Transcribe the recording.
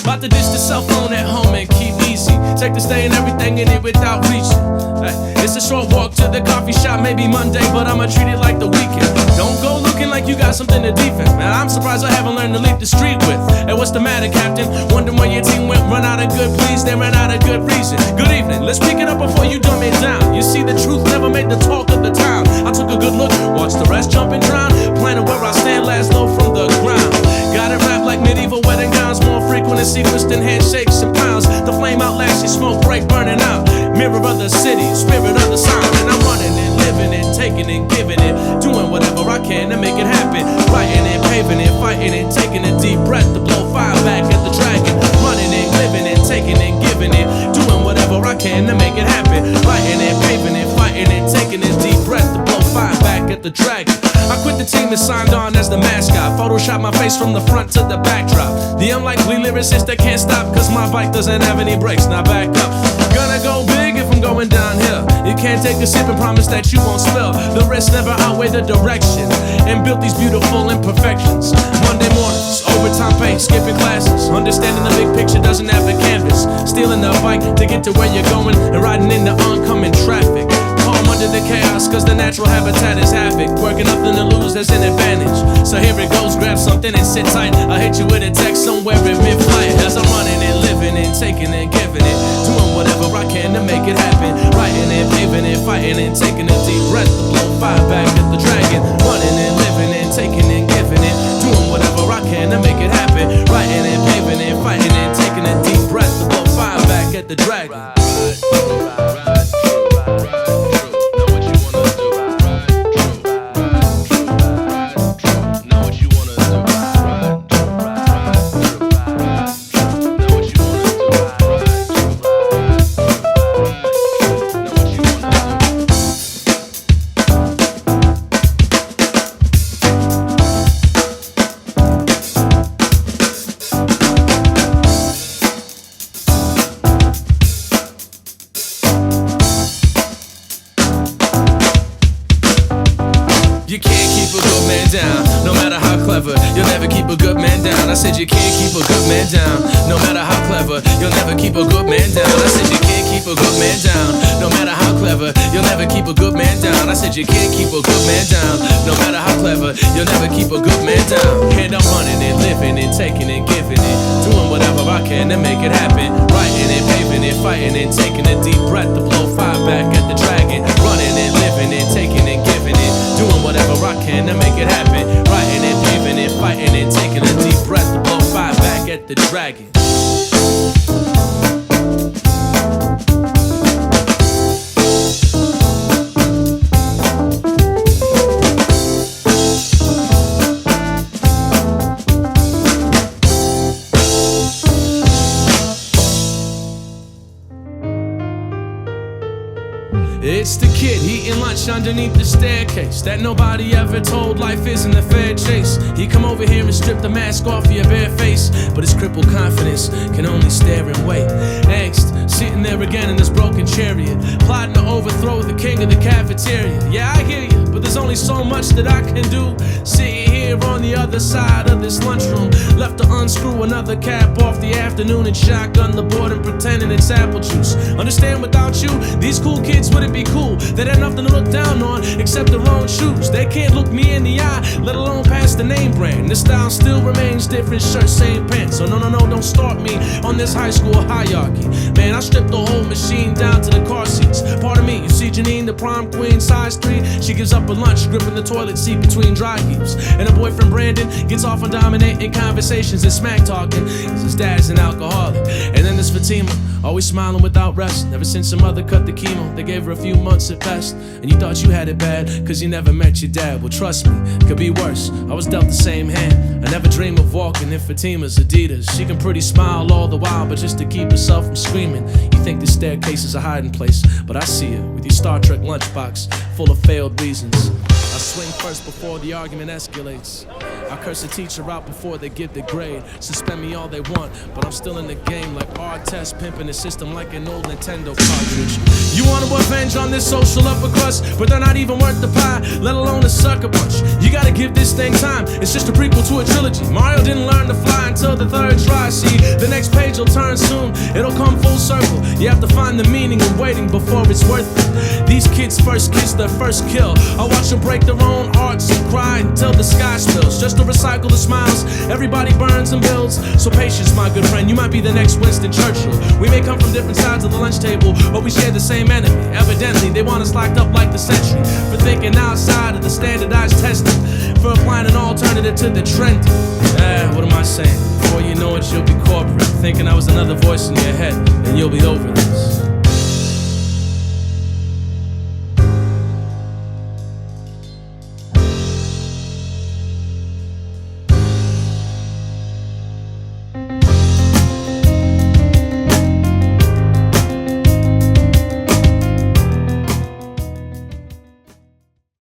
About to ditch the cell phone at home and keep easy. Take the stay and everything in it without reaching. It's a short walk to the coffee shop, maybe Monday, but I'ma treat it like the weekend. Don't go looking like you got something to defend. Man, I'm surprised I haven't learned to leap the street with. Hey, what's the matter, Captain? Wondering where your team went, run out of good pleas, they ran out of good reason. Good evening, let's pick it up before you dumb it down. You see, the truth never made the talk of the town. I took a good look, watched the rest jump and drown. Planning where I stand last low from the ground. Got it wrapped like medieval wedding gowns, more frequent and sequenced than handshakes and pounds. The flame outlasts you, smoke break, burning out. Mirror of the city, spirit of the sound. And I'm running and living and taking and giving it, doing whatever I can to make it happen. Writing and paving it, fighting and taking a deep breath to blow fire back at the dragon. Running and living and taking and giving it, doing whatever I can to make it happen. Writing and paving it, fighting and taking a deep breath to blow fire back at the dragon. I quit the team and signed on as the mascot. Photoshop my face from the front to the backdrop. The unlikely lyricist that can't stop, cause my bike doesn't have any brakes. Now back up. Gonna go big if I'm going downhill. You can't take a sip and promise that you won't spill. The risks never outweigh the direction. And built these beautiful imperfections. Monday mornings, overtime pay, skipping classes. Understanding the big picture doesn't have a canvas. Stealing the bike to get to where you're going and riding into oncoming traffic. Calm under the chaos, cause the natural habitat is havoc. Working nothing to lose, there's an advantage. So here it goes, grab something and sit tight. I'll hit you with a text somewhere in mid-flight. As I'm running and living and taking and giving it, doing whatever I can to make it happen. Writing and paving and fighting and taking a deep breath to blow fire back at the dragon. Running and living and taking and giving it, doing whatever I can to make it happen. Writing and paving and fighting and taking a deep breath to blow fire back at the dragon. You can't keep a good man down, no matter how clever. You'll never keep a good man down. I said you can't keep a good man down, no matter how clever. You'll never keep a good man down. I said you can't keep a good man down, no matter how clever. You'll never keep a good man down. I said you can't keep a good man down, no matter how clever. You'll never keep a good man down. And I'm running and living and taking and giving it, doing whatever I can to make it happen. Writing and paving and fighting and taking a deep breath to blow fire back at the dragon. Running and living and taking and giving it, doing whatever I can to make it happen. Writing and paving and fighting and taking a deep breath to blow fire back at the dragon. It's the kid eating lunch underneath the staircase that nobody ever told life isn't a fair chase. He come over here and strip the mask off your bare face, but his crippled confidence can only stare and wait. Angst, sitting there again in this broken chariot, plotting to overthrow the king of the cafeteria. Yeah, I hear you, but there's only so much that I can do. Sitting here on the other side of this lunchroom, left to unscrew another cap off the afternoon and shotgun the board and pretending it's apple juice. Understand, without you, these cool kids wouldn't be cool. They had nothing to look down on except their own shoes. They can't look me in the eye, let alone pass the name brand. The style still remains different, shirt, same pants. So no, don't start me on this high school hierarchy. Man, I stripped the whole machine down to the car seats. Pardon me, you see Janine, the prom queen, size 3. She gives up her lunch, gripping the toilet seat between dry heaps. And her boyfriend Brandon gets off on dominating conversations and smack talking, cause his dad's an alcoholic. And then there's Fatima, always smiling without rest. Never since her mother cut the chemo, they gave her a few months at best. And you thought you had it bad, cause you never met your dad. Well, trust me, it could be worse. I was dealt the same hand. I never dream of walking in Fatima's Adidas. She can pretty smile all the while, but just to keep herself from screaming. You think the staircase is a hiding place, but I see her with your Star Trek lunchbox full of failed reasons. I swing first before the argument escalates. I curse the teacher out before they give the grade. Suspend me all they want, but I'm still in the game like art test, pimping the system like an old Nintendo cartridge. You wanna revenge on this social upper crust, but they're not even worth the pie, let alone a sucker punch. You gotta Give this thing time, it's just a prequel to a trilogy. Mario didn't learn to fly until the third try. See, the next page will turn soon, it'll come full circle. You have to find the meaning in waiting before it's worth it. These kids first kiss their first kill. I watch them break their own hearts and cry until the sky spills. Just to recycle the smiles, everybody burns and builds. So patience, my good friend, you might be the next Winston Churchill. We may come from different sides of the lunch table, but we share the same enemy. Evidently, they want us locked up like the century, for thinking outside of the standardized testing, for applying an alternative to the trendy. What am I saying? Before you know it, you'll be corporate, thinking I was another voice in your head, and you'll be over this.